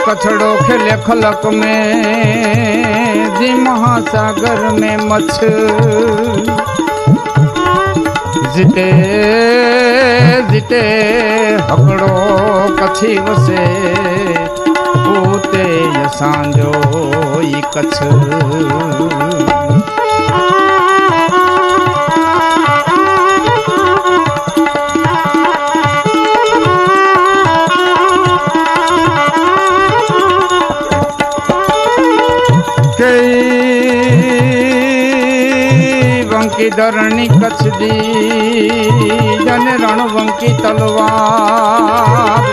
कछड़ो खेले खलक में जी महासागर में मछ जीते जीते हकड़ो कछी वसे पोते असांजो ई कच्छ वंकी धरणी कच्छ दी जन रण वंकी तलवार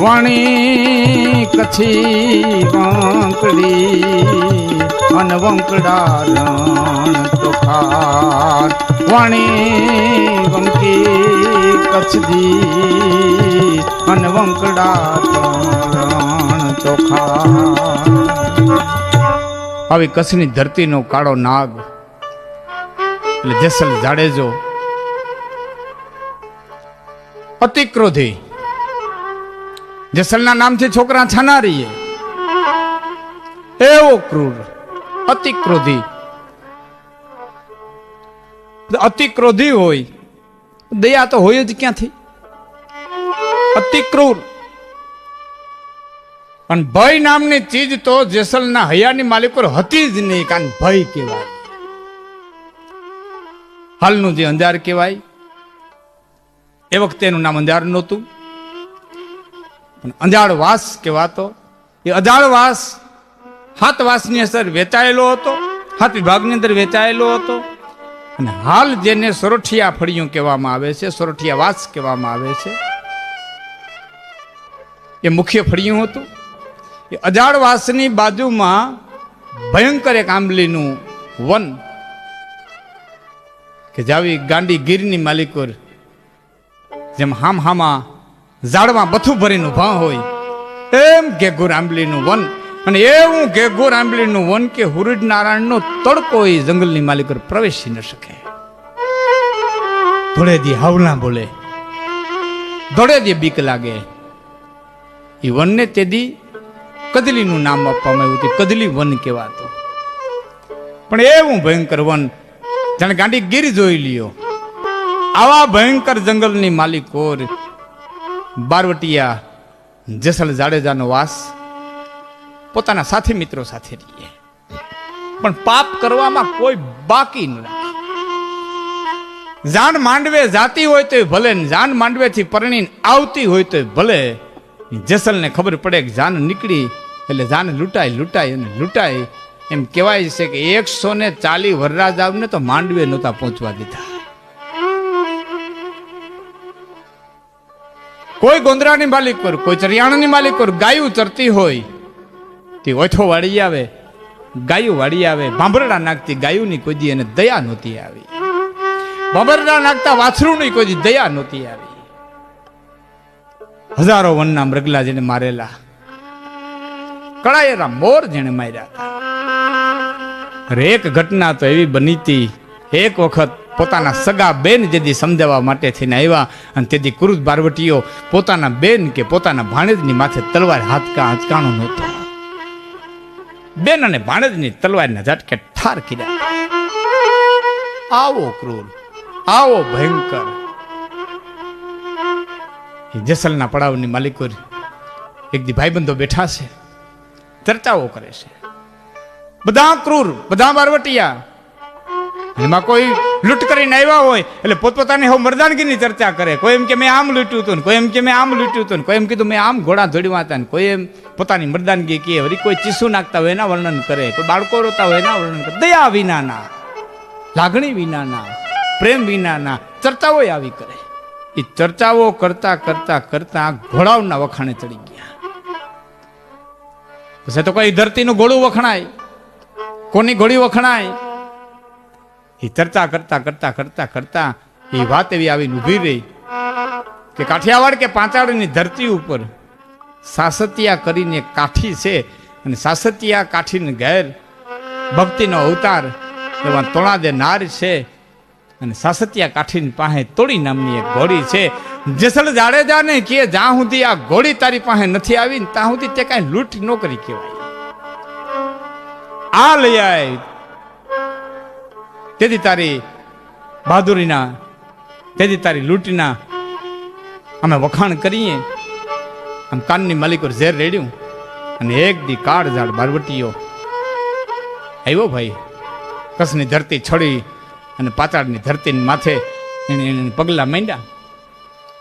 वाणी कच्छी वंकड़ी अन वंकड़ा रण तोखार वाणी वंकी कच्छ दी अन वंकड़ा रण तोखार આવી કચ્છની ધરતીનો કાળો નાગ એટલે જેસલ જાડેજો અતિ ક્રોધી. જેસલના નામથી છોકરા છાનારીએ એવો ક્રૂર અતિ ક્રોધી. અતિ ક્રોધી હોય દયા તો હોય જ ક્યાંથી? અતિ ક્રૂર. અને ભય નામની ચીજ તો જેસલના હૈયાની માલિકો હતી જ નહીં. કારણ ભય કહેવાય, હાલનું જે અંધાર કહેવાય એ વખતે એનું નામ અંધાર નહોતું, પણ અંધારવાસ કહેવાતો. એ અજાળવાસ 7 વાસની અસર વેચાયેલો હતો, 7 વિભાગની અંદર વેચાયેલો હતો. અને હાલ જેને સોરઠિયા ફળિયું કહેવામાં આવે છે, સોરઠિયા વાસ કહેવામાં આવે છે, એ મુખ્ય ફળિયું હતું. એ અજાળવાસની બાજુમાં ભયંકર એક આંબલીનું વન કે જાવી ગાંડી ગીરની માલિકો જેમ હામા ઝાડમાં બથું ભરીને ઉભા હોય એમ ઘેઘોર આંબલીનું વન. અને એવું ઘેઘોર આંબલીનું વન કે હુરડ નારાયણનો તડકો એ જંગલની માલિકો પ્રવેશી ન શકે. ધોળે દી હાવલા બોલે, ધોળે દી બીક લાગે. એ વનને તેદી કદલીનું નામ આપવામાં આવ્યું હતું, કદલી વન કહેવાતો. પણ એવું ભયંકર વન જાણે ગાંડી ગીર જોઈ લ્યો. આવા ભયંકર જંગલની માલિકો બારવટિયા જેસલ જાડેજાનો વાસ પોતાના સાથી મિત્રો સાથે રહીએ, પણ પાપ કરવામાં કોઈ બાકી ન રાખે. જાન માંડવે જાતી હોય તો ભલે, જાન માંડવેથી પરણીને આવતી હોય તો ભલે. જેસલને ખબર પડે કે જાન નીકળી એટલે જાન લૂંટાય અને લૂંટાય. એમ કહેવાય છે કે 140 વરરાજાઓને તો માંડવે નહોતા પહોંચવા દીધા. કોઈ ગોંદરાની માલિક કર, કોઈ ચરિયાણાની માલિક કર, ગાયું ચરતી હોય તે ઓછો વાળી આવે, ગાયું વાળી આવે. ભાંભરડા નાખતી ગાયુંની કોઈ દી એને દયા નહોતી આવી. ભાંભરડા નાખતા વાછરુંની કોઈ દી દયા નહોતી આવી. હજારો વનના મૃગલા જેને મારેલા, કળાયેલા મોર જેને માર્યા હતા. અરે એક ઘટના તો એવી બની હતી, એક વખત પોતાના સગા બેન જેદી સમજાવવા માટે થઈને આવ્યા અને તેથી ક્રૂર બારવટીઓ પોતાના બેન કે પોતાના ભાણેજની માથે તલવાર હાથકાણો નહોતો. બેન અને ભાણેજની તલવારના ઝાટકે ઠાર કર્યા. આવો ક્રૂર, આવો ભયંકર. જેસલના પડાવની માલિકો એક દી ભાઈબંધો બેઠા છે, ચર્ચાઓ કરે છે. બધા ક્રૂર, બધા બારવટિયા. એમાં કોઈ લૂંટ કરીને આવ્યા હોય એટલે પોતપોતાની હવે મર્દાનગીની ચર્ચા કરે. કોઈ એમ કે મેં આમ લૂંટ્યું હતું, કોઈ એમ કે મેં આમ લૂંટ્યું હતું, કોઈ એમ કીધું મેં આમ ઘોડા દોડ્યા હતા, કોઈ એમ પોતાની મર્દાનગી કહે. વળી કોઈ ચીસું નાખતા હોય એના વર્ણન કરે, કોઈ બાળકો રોતા હોય એના વર્ણન કરે. દયા વિનાના, લાગણી વિનાના, પ્રેમ વિનાના ચર્ચાઓ આવી કરે. એ ચર્ચાઓ કરતા કરતા કરતા ઘોડાઓના વખાણે ચડી ગયા. પછી તો કોઈ ધરતીનું ઘોડું વખણાય, કોની ઘોડી વખણાય. એ ચર્ચા કરતા કરતા કરતા કરતા એ વાત એવી આવીને ઊભી રહી કે કાઠિયાવાડ કે પાંચાળની ધરતી ઉપર સાસતિયા કરીને કાઠી છે, અને સાસતિયા કાઠીને ઘેર ભક્તિનો અવતાર એવા તોણાદે નાર છે, અને સાસતિયા કાઠીની પાસે તોડી નામની એક ઘોડી છે. જેસલ જાડેજાને કે જ્યાં સુધી આ ઘોડી તારી પાસે નથી આવી ને ત્યાં સુધી તે કાંઈ લૂંટ ન કરી કહેવાય. આ લઈ આય તેથી તારી બહાદુરીના, તેથી તારી લૂંટના અમે વખાણ કરીએ. આમ કાનની માલિકો ઝેર રેડ્યું અને એક દી કાળ ઝાડ બારવટીયો આવ્યો ભાઈ, કસની ધરતી છોડી અને પાતાળની ધરતીની માથે એને પગલા માંડ્યા.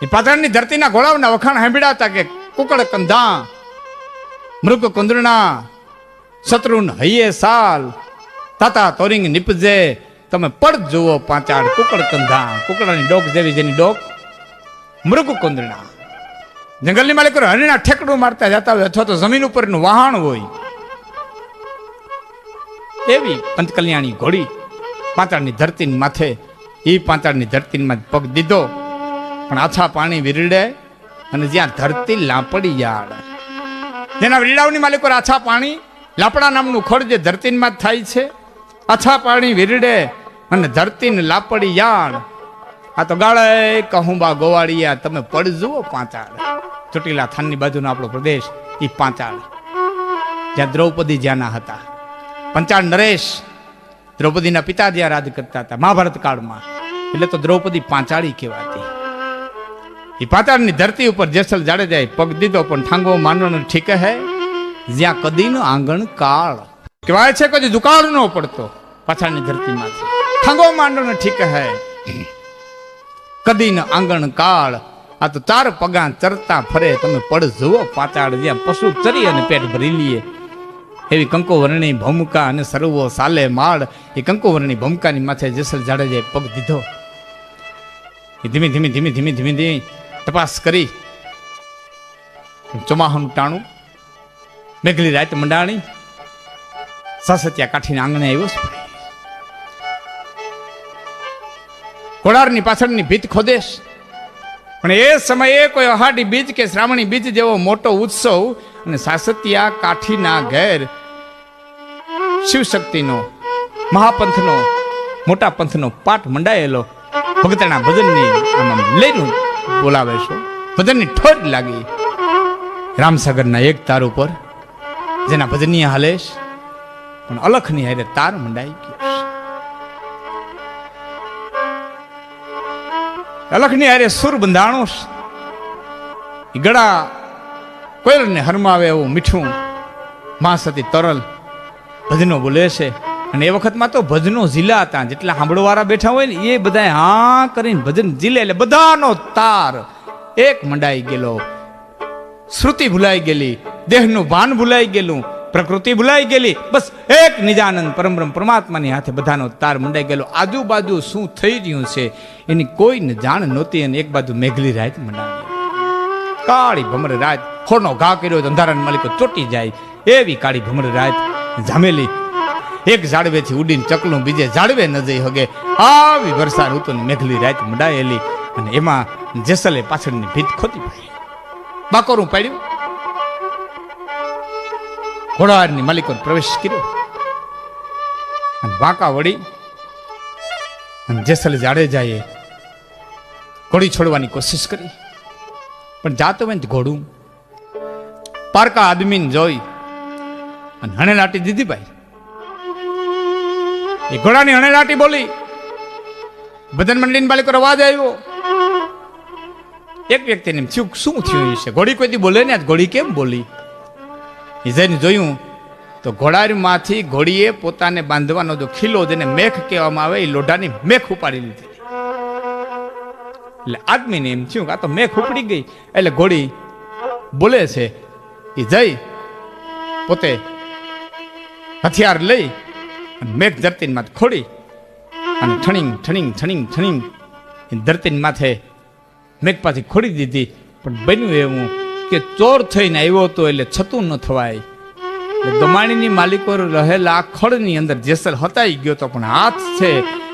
એ પાતાળની ધરતીના ઘોડાઓના વખાણ સાંભળ્યા હતા કે કુકડ કંધા મૃગ કુંદરણા શત્રુન હૈયે સાલ તાતા તોરિંગ નિપજે તમે પડ જુઓ પાંચાળ કુકડ કંધા. કુકડાની ડોક જેવી જેની ડોક મૃગ કુંદરણા. જંગલની માલિકો હરણા ઠેકડું મારતા જતા હોય અથવા તો જમીન ઉપરનું વહાણ હોય એવી પંચકલ્યાણી ઘોડી પાંચાળની ધરતીની માથે એ પાંચાળની ધરતીમાં પગ દીધો. પણ આછા પાણી વિરડે અને જ્યાં ધરતી લાપડી યાળ, જેના વીરડાઓની માલિકો આછા પાણી લાપડા નામનું ખડ જે ધરતીમાં જ થાય છે, આછા પાણી વિરડે અને ધરતીને લાપડી યાળ. આ તો ગાળે કહુંબા ગોવાળિયા તમે પડ જુઓ પાંચાળ. ચોટીલા થાનની બાજુનો આપણો પ્રદેશ એ પાંચાળ, જ્યાં દ્રૌપદી જ્યાંના હતા. પંચાળ નરેશ દ્રૌપદીના પિતા જ્યાં રાજ કરતા હતા મહાભારત કાળમાં, એટલે તો દ્રૌપદી પાંચાળી કહેવાતી. એ પાંચાળની ધરતી ઉપર જેસલ જાડેજાએ પગ દીધો, પણ ઠાંગો માનવાનો ઠીક હે જ્યાં કદીનો આંગણ કાળ. કહેવાય છે કદી દુકાળ ન પડતો પાછળની ધરતીમાંથી. ઠાંગો માંડવાનો ઠીક હે કદીનો આંગણ કાળ. આ તો ચાર પગા ચરતા ફરે તમે પડ જુઓ પાંચાળ, જ્યાં પશુ ચરી અને પેટ ભરી લઈએ. એવી કંકોવર્ણી ભૂમિકા અને સર્વો સાલે માળ. એ કંકોવર્ણી ભૂમિકાની માથે જેસલ જાડેજાએ પગ દીધો. એ ધીમે ધીમે ધીમે ધીમે ધીમે ધીમે તપાસ કરી. ચોમાહાનું ટાણું, મેઘલી રાત મંડાણી, સાસતિયા કાઠીના આંગણે આવ્યો છે. કોડારની પાછળની ભીત ખોદેશ. પણ એ સમયે કોઈ અહાડી બીજ કે શ્રાવણી બીજ જેવો મોટો ઉત્સવ અને સાસતિયા કાઠીના ઘેર શિવશક્તિનો મહાપંથનો મોટા પંથનો પાઠ મંડાયેલો. ભગતના ભજનની આમ લઈને બોલાવે છે. ભજનની ઠોડ લાગી રામસાગરના એક તાર ઉપર, જેના ભજનીય હાલેશ પણ અલખની હારે તાર મંડાઈ ગયો. અલખની હારે સુર બંધાણો. ગળા કોયલને હરમાવે એવું મીઠું માં સતી તરલ ભજનો બોલે છે. અને એ વખતમાં તો ભજનો ઝીલા હતા, જેટલા સાંભળવાળા બેઠા હોય ને એ બધા હા કરીને ભજન ઝીલે, એટલે બધાનો તાર એક મંડાઈ ગયેલો. શ્રુતિ ભૂલાઈ ગયેલી, દેહનું ભાન ભૂલાઈ ગયેલું, પ્રકૃતિ ભૂલાઈ ગયેલી, બસ એક નિજાનંદ પરમબ્રહ્મ પરમાત્માની હાથે બધાનો તાર મંડાઈ ગયેલો. આજુબાજુ શું થઈ રહ્યું છે એની કોઈને જાણ નહોતી. અને એક બાજુ મેઘલી રાત મંડાવી, કાળી ભમર રાત. ખોડનો ઘા કર્યો તો અંધારાના માલિકો ચોટી જાય એવી કાળી ભમર રાત જામેલી. એક ઝાડવેથી ઉડીને ચકલું બીજે ઝાડવે ન જઈ હગે આવી વર્ષા ઋતુની મેઘલી રાત મંડાયેલી. અને એમાં જેસલે પાછળની ભીત ખોતી પાડી, બાકોરું પાડ્યું, ઘોડાની માલિકો પ્રવેશ કર્યો અને બાંકા વળી. અને જેસલ જાડેજાએ ઘોડી છોડવાની કોશિશ કરી, પણ જાતો હોય ઘોડું પારકા આદમીને જોઈ અને હણે લાટી દીધી ભાઈ. એ ઘોડાની હણે લાટી બોલી, ભજન મંડળીની બાલિકો અવાજ આવ્યો. એક વ્યક્તિને શું થયું છે, ઘોડી કોઈથી બોલે ને, ઘોડી કેમ બોલી? એ જઈને જોયું તો ઘોડામાંથી ઘોડીએ પોતાને બાંધવાનો જો ખીલો, જેને મેખ કહેવામાં આવે, એ લોઢાની મેખ ઉપાડી લીધી. એટલે આદમીને એમ થયું કે આ તો મેખ ઉપડી ગઈ. એટલે ઘોડી બોલે છે. એ જઈ પોતે હથિયાર લઈ મેઘ ધરતી માથે ખોડી અને ઠણીંગ ઠણીંગ ઠણીંગ ઠણીંગ ધરતી માથે મેઘ પાછી ખોડી દીધી. પણ બન્યું એવું કે ચોર થઈને આવ્યો હતો એટલે છતું ન થવાય. એટલે દમાણીની માલિકો રહેલા ખડની અંદર જેસલ હતાઈ ગયો હતો, પણ હાથ છે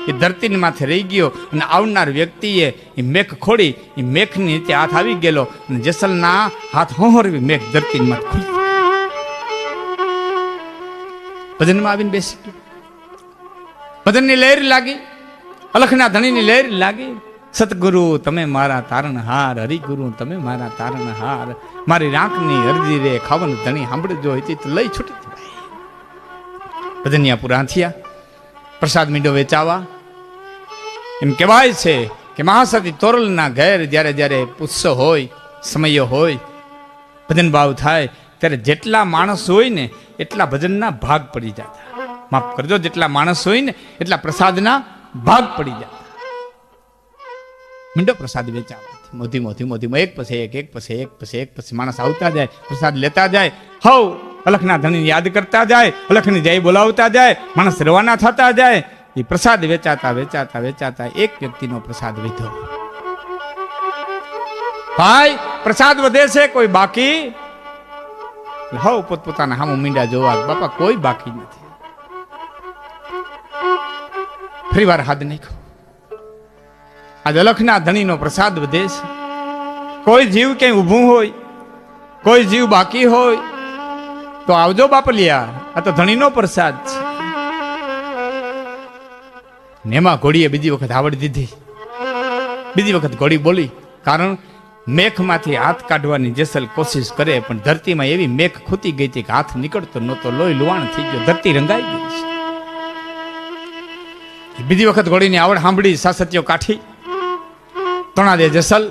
એ ધરતીની માથે રહી ગયો અને આવનાર વ્યક્તિએ એ મેઘ ખોડી એ મેઘની નીચે હાથ આવી ગયેલો અને જેસલના હાથ હોહરવી મેઘ ધરતીની માથે ખુલી. ભજનમાં આવીને બેસી ગયો. ભજનની લહેર લાગી, અલખના ધણીની લહેર લાગી. સતગુરુ તમે મારા તારણહાર, હરિગુરુ તમે મારા તારણહાર, મારી રાંકની અરજી રે ખાવન ધણી સાંભળજો હતી તો લઈ છૂટી. ભજનિયા પૂરા થયા, પ્રસાદ મીંડો વેચાવા. એમ કહેવાય છે કે મહાસતી તોરલના ઘેર જ્યારે જ્યારે ઉત્સવ હોય, સમયો હોય, ભજન ભાવ થાય ત્યારે જેટલા માણસ હોય ને એટલા ભજનના ભાગ પડી જતા. માફ કરજો, જેટલા માણસ હોય ને એટલા પ્રસાદના ભાગ પડી જતા. મીંડો પ્રસાદ વેચાવાથી મોધી મોધી મોધીમાં એક પછી એક પછી એક પછી એક પછી માણસ આવતા જાય, પ્રસાદ લેતા જાય. હવ અલખના ધણીને યાદ કરતા જાય, અલખની જય બોલાવતા જાય, માણસ રવાના થતા જાય. એ પ્રસાદ વેચાતા વેચાતા વેચાતા એક વ્યક્તિનો પ્રસાદ વધ્યો. ભાઈ પ્રસાદ વધે છે, કોઈ બાકી? હવ પોતપોતાના હામું મીંડા જોવા, બાપા કોઈ બાકી નથી. ફરી વાર હાથ નાખ્યો. આજ અલખના ધણીનો પ્રસાદ વધે છે. કોઈ જીવ ક્યાંય ઊભું હોય, કોઈ જીવ બાકી હોય તો આવજો બાપલિયા, આ તો ધણીનો પ્રસાદ છે. નેમાં ઘોડીએ બીજી વખત આવડી દીધી. બીજી વખત ઘોડી બોલી, કારણ મેઘમાંથી હાથ કાઢવાની જેસલ કોશિશ કરે પણ ધરતીમાં એવી મેઘ ખૂતી ગઈ હતી કે હાથ નીકળતો નહોતો, લોહી લુવાણ થઈ ગયો, ધરતી રંગાઈ ગઈ છે. બીજી વખત ઘોડીની આવડ સાંભળી સાસતીઓ કાઠી. તણાદે જેસલ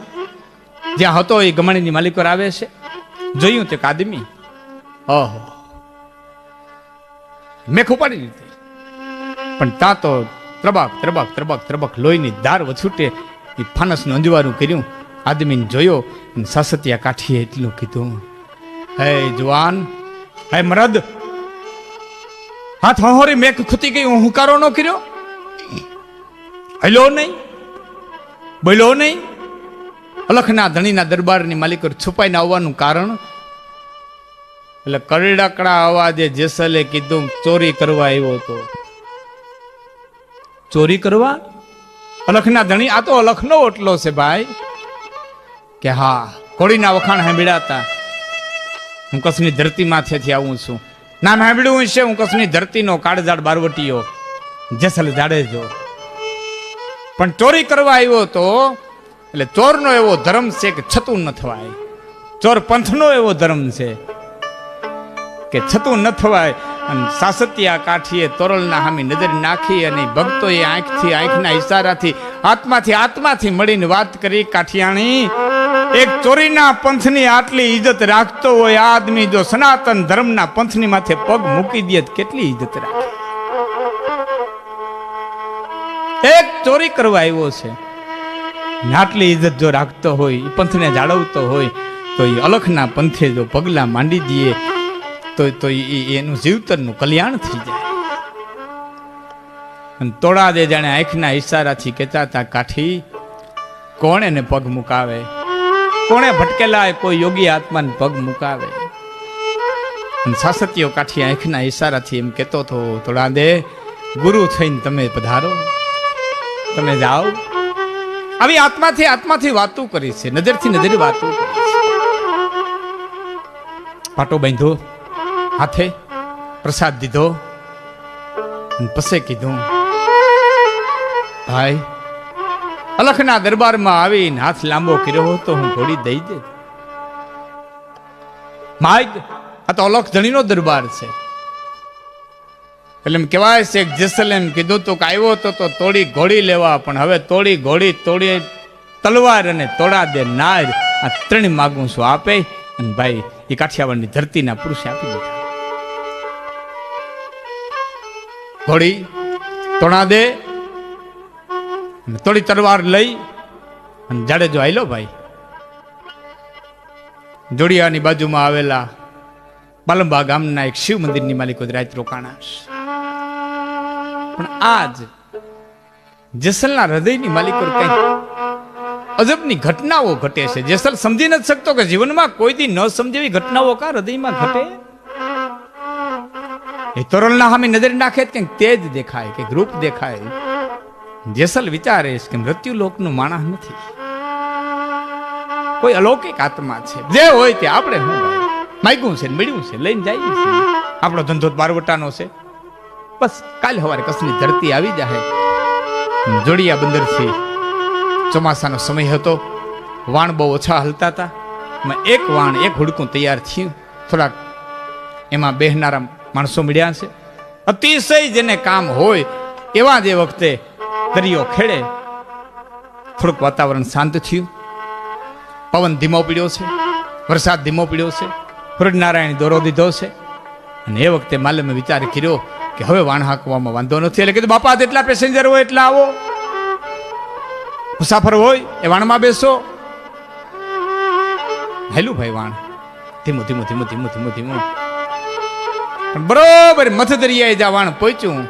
જ્યાં હતો એ ગમણીની માલિકોર આવે છે. જોયું તે આદમી, ઓહો, મેઘ ઉપાડી લીધી. પણ ત્યાં તો ત્રબક ત્રબક ત્રબક ત્રબક લોહીની ધાર વછૂટે. એ ફાનસનું અંજવારું કર્યું, આદમીને જોયો અને સાસતિયા કાઠીએ એટલું કીધું, હે જુવાન, હે મરદ, હાથ હોરી મેઘ ખૂતી ગઈ, હું હુંકારો ન કર્યો? હલો નહીં, બોલો નહીં? અલખના ધણીના દરબારની માલિકો છુપાઈને આવવાનું કારણ? એટલે કરડકડા અવાજે જેસલે કીધું, ચોરી કરવા આવ્યો હતો. ચોરી કરવા? અલખના ધણી, આ તો અલખનો ઓટલો છે ભાઈ. કે હા, ઘોડીના વખાણ સાંભળ્યા. હું કચ્છની ધરતી માથેથી આવું છું. નામ સાંભળ્યું છે, હું કચ્છની ધરતીનો કાળજાડ બારવટીયો જેસલ જાડેજો. પણ ચોરી કરવા આવ્યો તો એટલે ચોરનો એવો ધર્મ છે કે છતું ન થવાય. ચોર પંથનો એવો ધર્મ છે કે છતું ન થવાય. અને સાસતિયા કાઠીએ તોરલના સામે નજર નાખી અને ભક્તોએ આંખથી આંખના ઈશારાથી આત્માથી મળીને વાત કરી, કાઠિયાણી, એક ચોરીના પંથની આટલી ઇજ્જત રાખતો હોય આ આદમી જો સનાતન ધર્મના પંથની માથે પગ મૂકી દે તો કેટલી ઇજ્જત રાખે. એક ચોરી કરવા આવ્યો છે, આટલી ઇજ્જત જો રાખતો હોય, એ પંથને જાળવતો હોય તો એ અલખના પંથે જો પગલા માંડી દે તો એનું જીવતરનું કલ્યાણ થઈ જાય. અને તોડા દે જાણે આંખના ઈશારાથી કહેતા હતા, કાઠી, કોણ એને પગ મુકાવે? કોણે ભટકેલા કોઈ યોગી આત્માને પગ મુકાવે? અને સાસતીઓ કાઠી આંખના ઈશારાથી એમ કહેતો હતો, તોડા દે, ગુરુ થઈને તમે પધારો, તમે જાઓ. આવી આત્માથી વાતો કરી છે, નજરથી નજરે વાતો કરી છે. પાટો બાંધો, હાથે પ્રસાદ દીધો, પછી કીધું, ભાઈ, અલખના દરબારમાં આવીને હાથ લાંબો કર્યો તો હું ઘોડી દઈ દે. માગ, આ તો અલખ ધણીનો દરબાર છે. એટલે એમ કહેવાય છે કે જેસલેમ કીધું તો કે આવ્યો તો તોડી ઘોડી લેવા, પણ હવે તોડી ઘોડી તોડી તલવાર અને તોડા દે નાર, આ ત્રણ માગું છું આપે. અને ભાઈ એ કાઠિયાવાડની ધરતીના પુરુષે આપી દીધા. ઘોડી તોડા દે, તોડી તલવાર લઈ અને જાડેજો આયલો. ભાઈ જોડિયાની બાજુમાં આવેલા બાલંબા ગામના એક શિવ મંદિરની માલિકો રાત રોકાણા. પણ આજ જેસલના હૃદયની માલિકો કઈ અજબની ઘટનાઓ ઘટે છે. જેસલ સમજી નથી શકતો કે જીવનમાં કોઈ દી ન સમજેવી ઘટનાઓ કા હૃદયમાં ઘટે. એ તોરલના સામે નજર નાખે કંઈક તેજ દેખાય, કંઈક રૂપ દેખાય, જેસલ વિચારે છે કે મૃત્યુ લોકનું માણસ નથી, કોઈ અલૌકિક આત્મા છે. જે હોય તે આપણે શું માગ્યું છે, મળ્યું છે, લઈને જઈએ છે. આપણો ધંધો બારવટાનો છે, બસ કાલે સવારે કસની ધરતી આવી જાય. જોડિયા બંદરથી ચોમાસાનો સમય હતો, વાણ બહુ ઓછા હલતા હતા. એક વાણ એક હુડકું તૈયાર થયું, થોડાક એમાં બેહનારા માણસો મળ્યા છે. અતિશય જેને કામ હોય એવા જ એ વખતે દરિયો ખેડે. થોડુંક વાતાવરણ શાંત થયું, પવન ધીમો પડ્યો છે, વરસાદ ધીમો પડ્યો છે, સૂર્યનારાયણ દોરો દીધો છે. અને એ વખતે માલમે વિચાર કર્યો કે હવે વાણ હાંકવામાં વાંધો નથી. એટલે કીધું બાપા જેટલા પેસેન્જર હોય એટલા આવો, મુસાફર હોય એ વાણમાં બેસો. હેલું ભાઈ વાણ ધીમું ધીમું ધીમું ધીમું ધીમું ધીમું પણ બરોબર મથ દરિયાએ જા વાણ પહોંચ્યું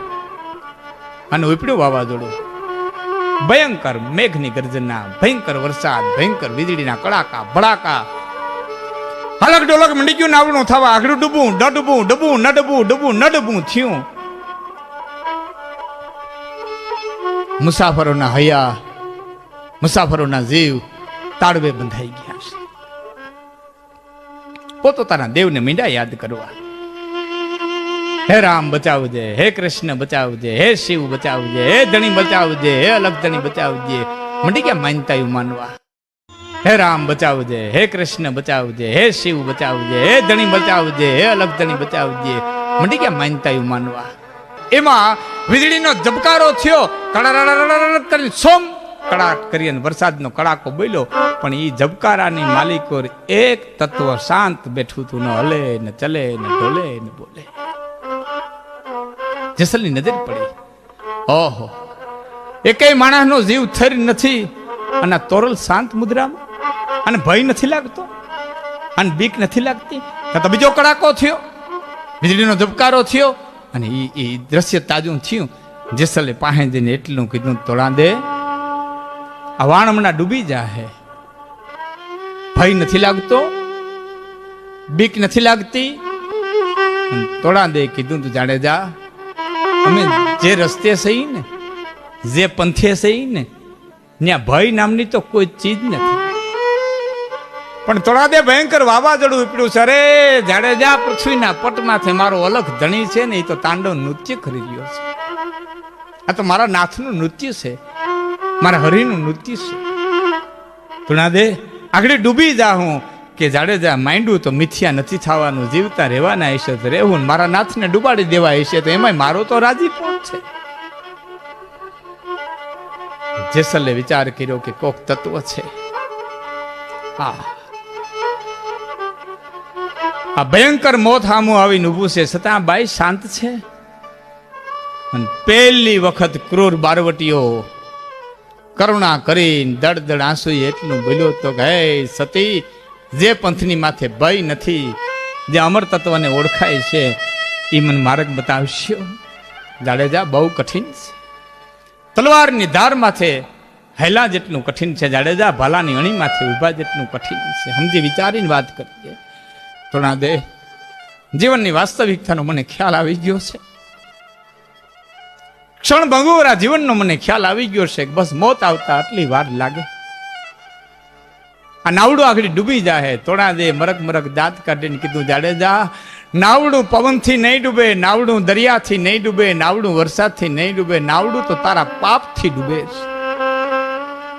અને ઉપડ્યું વાવાઝોડું. ભયંકર મેઘની ગર્જના, ભયંકર વરસાદ, ભયંકર વીજળીના કડાકા ભડાકા. હલક ડોલક મંડી ગયું, નાવડું થવા આગળ ડૂબું ડડબું ડબું નડબું ડબું નડબું થયું. મુસાફરોના હૈયા, મુસાફરોના જીવ તાળવે બંધાઈ ગયા છે. પોતાના દેવને મીંડા યાદ કરવા. હે રામ બચાવજે, હે કૃષ્ણ બચાવજે, હે શિવ બચાવજે, હે ધણી બચાવજે, હે અલગ ધણી બચાવજે. મંડી ગયા માનતાયું માનવા. હે રામ બચાવજે, હે કૃષ્ણ બચાવજે, હે શિવ બચાવજે, હે ધણી બચાવજે, હે અલગ ધણી બચાવજે. મંડી ગયા માનતાયું માનવા. એમાં વીજળીનો ઝબકારો થયો, કડારાડાડાડા કરી સોમ કડાક કરી અને વરસાદનો કડાકો બોલ્યો. પણ એ ઝબકારાની માલિકો એક તત્વ શાંત બેઠું તું, ન હલે ને ચલે ને ઢોલે ને બોલે. જેસલની નજર પડી, ઓહો એકેય માણસનો જીવ થરી નથી. અને તોરલ શાંત મુદ્રામાં, અને ભય નથી લાગતો, અને બીક નથી લાગતી. તો બીજો કડાકો થયો, વીજળીનો ઝબકારો થયો, અને એ દ્રશ્ય તાજું થયું. જેસલે પાસે જઈને એટલું કીધું, તોડા દે, આ વાણ હમણાં ડૂબી જાહે. ભય નથી લાગતો, બીક નથી લાગતી, તોડા દે. કીધું તું જાડેજા, અમે જે રસ્તે સહી ને, જે પંથે સહી ને, ત્યાં ભય નામની તો કોઈ ચીજ નથી. પણ તોડા દે ભયંકર વાવાઝોડું ઉપડ્યું છે. અરે જાડેજા, પૃથ્વીના પટમાંથી મારો અલગ ધણી છે ને, એ તો તાંડવ નૃત્ય કરી રહ્યો છે. આ તો મારા નાથનું નૃત્ય છે, મારા હરિનું નૃત્ય છે. તોડા દે, આગળ ડૂબી જા હું. કે જાડેજા, માંડ્યું તો મિથ્યા નથી થવાનું, જીવતા રહેવાના હશે તો રહેવું, મારા નાથને ડૂબાડી દેવા હશે તો એમાં મારો તો રાજીપો છે. જેસલે વિચાર કર્યો કે કોક તત્વ છે, આ ભયંકર મોત સામું આવીને ઊભું છે, છતાં બાઈ શાંત છે. અને પહેલી વખત ક્રૂર બારવટીઓ કરુણા કરીને દડ દડ આંસુ એટલું બોલ્યો તો કે હે સતી, જે પંથની માથે ભય નથી, જે અમર તત્વને ઓળખાય છે, એ મને માર્ગ બતાવશો. જાડેજા, બહુ કઠિન છે. તલવારની ધાર માથે હેલા જેટલું કઠિન છે જાડેજા, ભાલાની અણી માથે ઊભા જેટલું કઠિન છે. સમજી વિચારીને વાત કરીએ. તોડા દે, જીવનની વાસ્તવિકતાનો મને ખ્યાલ આવી ગયો છે. ક્ષણ ભંગુરા જીવનનો મને ખ્યાલ આવી ગયો છે. બસ મોત આવતા આટલી વાર લાગે. આ નાવડું આગળ ડૂબી જાય. તોડા દે મરક મરક દાંત કાઢીને કીધું, જાડેજા, નાવડું પવનથી નહીં ડૂબે, નાવડું દરિયાથી નહીં ડૂબે, નાવડું વરસાદથી નહીં ડૂબે, નાવડું તો તારા પાપથી ડૂબે છે,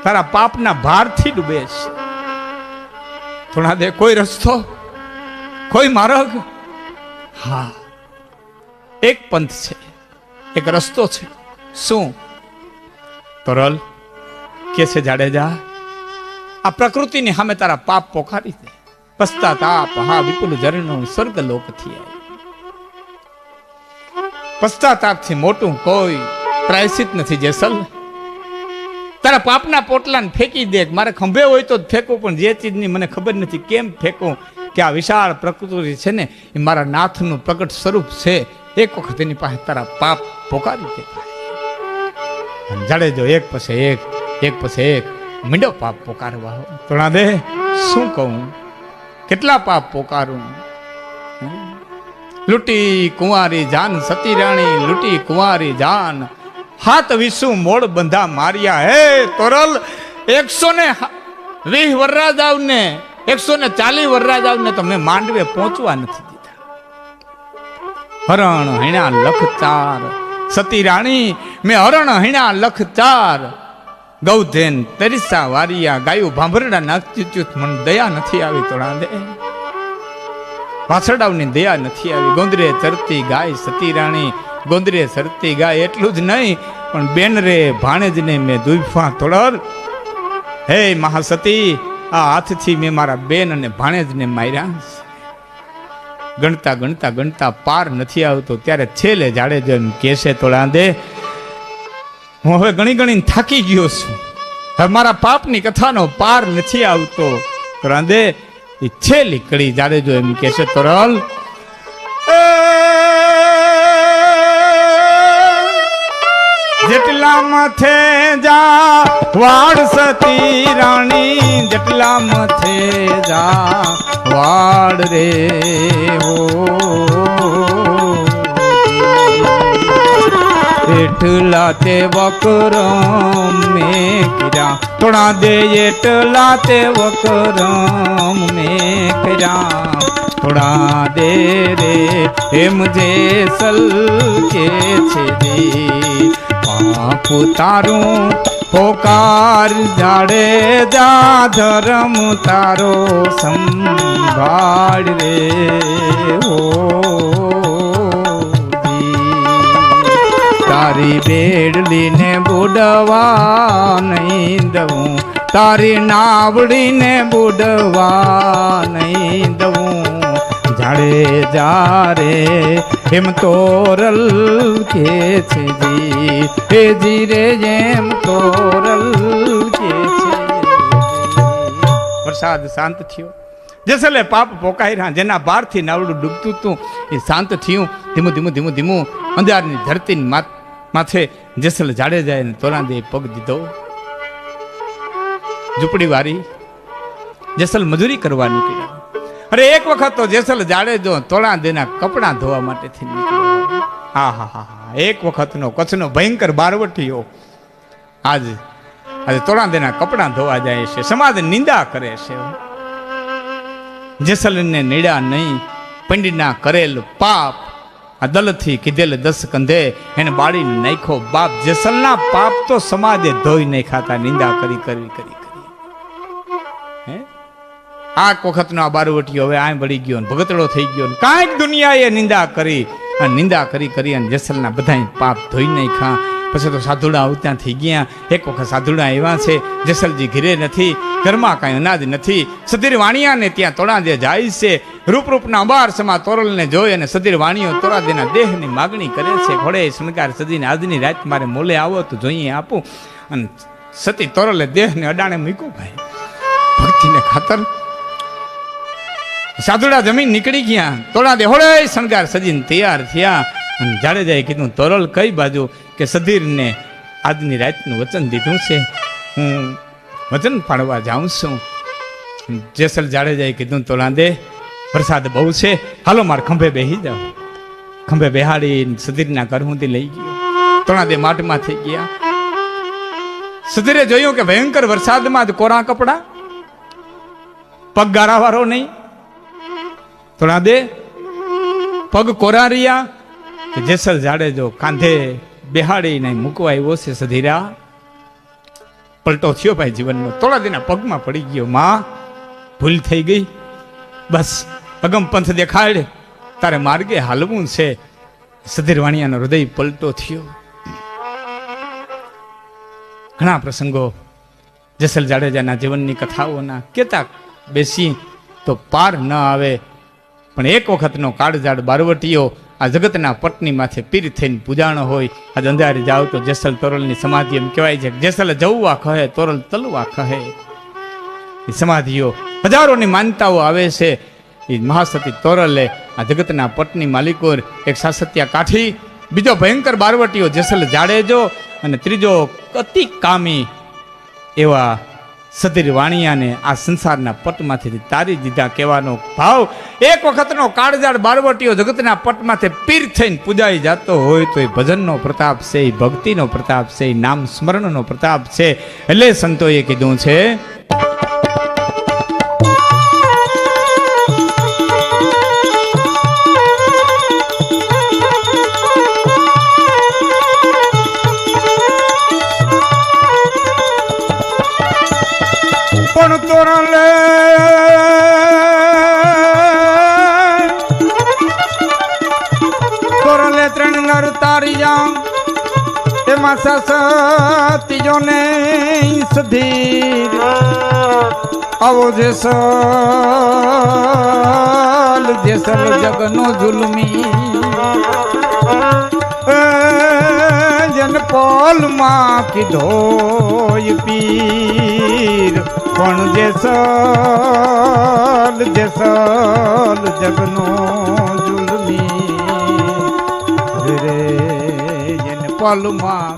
તારા પાપના ભારથી ડૂબે છે. તોડા દે, કોઈ રસ્તો, કોઈ માર્ગ? હા, એક પંથ છે, એક રસ્તો છે. શું? તોરલ કે છે જાડેજા, આ પ્રકૃતિની સામે તારા પાપ પોખારી દે. પશ્ચાતાપ હા વિપુલ ઝરણો સ્વર્ગ લોકથી આવી. પશ્ચાતાપથી મોટું કોઈ પ્રાયશ્ચિત નથી. જેસલ, તારા પાપના પોટલાને ફેંકી દે. મારે ખંભે હોય તો જ ફેંકું, પણ જે ચીજની મને ખબર નથી કેમ ફેંકું. કે આ વિશાળ પ્રકૃતિ છે ને, એ મારા નાથનું પ્રગટ સ્વરૂપ છે. એક વખત એની પાસે તારા પાપ પોકારી દે. જાડેજો એક પછી એક પછી એક મીંડો પાપ પોકારવા. તોડા દે, શું કહું, કેટલા પાપ પોકારું. લૂટી કુંવારી જાન સતી રાણી, લૂટી કુંવારી જાન, હાથ વિસુ મોડ બંધા માર્યા. હે તોરલ 120 વરરાજાવ ને 140 વરરાજાવ ને તો મેં માંડવે પહોંચવા નથી દીધા. હરણ હૈણા લખ 4 સતી રાણી મેં હરણ હૈણા લખ 4 ગૌધેન તરીસા વારિયા ગાયું ભાંભરડા નાચ્યુત મન દયા નથી આવી તોડા દે. વાછરડાવની દયા નથી આવી. ગોંદરે ચરતી ગાય સતી રાણી ગોંદરે ચરતી ગાય એટલું જ નહીં પણ બેન રે ભાણેજને મેં દુઈફા તોડર. હે મહાસતી આ હાથથી મેં મારા બેન અને ભાણેજને માર્યા. ગણતા ગણતા ગણતા પાર નથી આવતો ત્યારે છેલ્લે જાડેજો એમ કેસે તોડા દે હું હવે ગણી ગણીને થાકી ગયો છું. હવે મારા પાપની કથાનો પાર નથી આવતો. તોડા દે એ છેલ્લી કડી જાડેજો એમ કેસે તોરલ જેટલા માથે જા વાડ સતી રાણી જેટલા માથે જા વાડ રે હો એટલા તે વકરમ મેં કર્યા તોડા દે એટલા તે વકરમ મેં કર્યા તોડા દે રે એમ જે સલ કે છે જી પાપ તારું પોકાર જાડે જા ધર્મ તારો સંભાળ રે હો તારી બેડલીને બુડવા નહીં દઉં તારી નાવડીને બુડવા નહીં દઉં જાડે જા રે એમ તોરલ કે છે જી હે જી રે એમ તોરલ કે છે. વરસાદ શાંત થયો. જેસલે પાપ પોકાઈ રહ્યા જેના બારથી નાવડું ડૂબતું હતું એ શાંત થયું. ધીમું ધીમું ધીમું ધીમું અંધારની ધરતી માથે જેસલ જાડેજાએ તોરાદે પગ દીધો. ઝૂંપડી વાળી જેસલ મજૂરી કરવા નીકળ્યા. અરે એક વખત તો જેસલ જાડેજો તોરાદેના કપડાં ધોવા માટેથી નીકળ્યો. હા હા હા હા એક વખતનો કચ્છનો ભયંકર બારવટીયો આજે તોરાદેના કપડાં ધોવા જાય છે. સમાજ નિંદા કરે છે. જેસલને નીડા નહીં પંડિતના કરેલ પાપ આ દલથી કીધેલ 10 કંધે એને બાળી નાખ્યો બાપ. જેસલના પાપ તો સમાજે ધોઈ નહીં ખાતા નિંદા કરી કરી કરી કરી. હે આ વખતનો આ બારવટીયો હવે આ વળી ગયો ભગતડો થઈ ગયો કાંઈક દુનિયાએ નિંદા કરી અને નિંદા કરી કરી અને જેસલના બધા પાપ ધોઈ નાખ્યા. પછી તો સાધુડા આવતા થઈ ગયા. એક વખત સાધુડા એવા છે જેસલજી ઘીરે નથી ઘરમાં કાંઈ અનાજ નથી. સધીર વાણિયાને ત્યાં તોરાદે જાય છે. રૂપરૂપના અંબારસમાં તોરલને જોઈ અને સધીર વાણિયો તોરાદેના દેહની માગણી કરે છે. ઘોડે શણગાર સજીને આજની રાત મારે મોલે આવો તો જોઈએ આપું. અને સતી તોરલે દેહને અડાણે મૂક્યો ભાઈ ભક્તિને ખાતર. સાધુડા જમીન નીકળી ગયા. તોરાદે હોળે શણગાર સજીને તૈયાર થયા. અને જાડેજાએ કીધું તોરલ કઈ બાજુ કે સધીરને આજની રાતનું વચન દીધું છે હું વચન પાડવા જાઉં છું. જેસલ જાડેજાએ કીધું તોરાદે વરસાદ બહુ છે હાલો માર ખંભે બેસી જાઓ. ખંભે બેહાડી સધીરના ઘર સુધી લઈ ગયો. તોરાદે માટમાં થઈ ગયા. સધીરે જોયું કે ભયંકર વરસાદમાં જ કોરા કપડા પગ ગારાવાળો નહીં. તોરાદે પગ કોરા રહ્યા. જેસલ જાડેજો કાંધે બેહાડીને મૂકવા આવ્યો છે. સધીરા પલટો થયો ભાઈ જીવનનો. તોરાદેના પગમાં પડી ગયો. માં ભૂલ થઈ ગઈ બસ અગમ પંથ દેખાડ તારે માર્ગે હાલવું છે. સધીર વાણિયાનો હૃદય પલટો થયો. ઘણા પ્રસંગો જેસલ જાડેજાના જીવનની કથાઓના કેતા બેસી તો પાર ન આવે. પણ એક વખતનો કાળજાડ બારવટીયો આ જગતના પટની માથે પીર થઈને પૂજાણો હોય. આજ અંધારી જાવ તો જેસલ તોરલની સમાધિ એમ કહેવાય છે. જેસલ જવવા કહે તોરલ તલવા કહે. એ સમાધિઓ હજારોની માન્યતાઓ આવે છે. એ મહાસતી તોરલે આ જગતના પટની માલિકો એક સાસત્યા કાઠી, બીજો ભયંકર બારવટીયો જેસલ જાડેજો અને ત્રીજો અતિ કામી એવા સધીર વાણિયાને આ સંસારના પટમાંથી તારી દીધા કહેવાનો ભાવ એક વખતનો કાળજાળ બારવટીયો જગતના પટમાંથી પીર થઈને પૂજાઈ જતો હોય તો એ ભજનનો પ્રતાપ છે, એ ભક્તિનો પ્રતાપ છે, એ નામ સ્મરણનો પ્રતાપ છે. એટલે સંતોએ કીધું છે પણ તોરલે ત્રણ નર તારી જામ એમાં સતીજો ને સધીર આવો જેસલ જગનો જુલમી જન પોલમાં કીધોય પીર પણ જેસલ જગનો જુલમી રે જન પોલમાં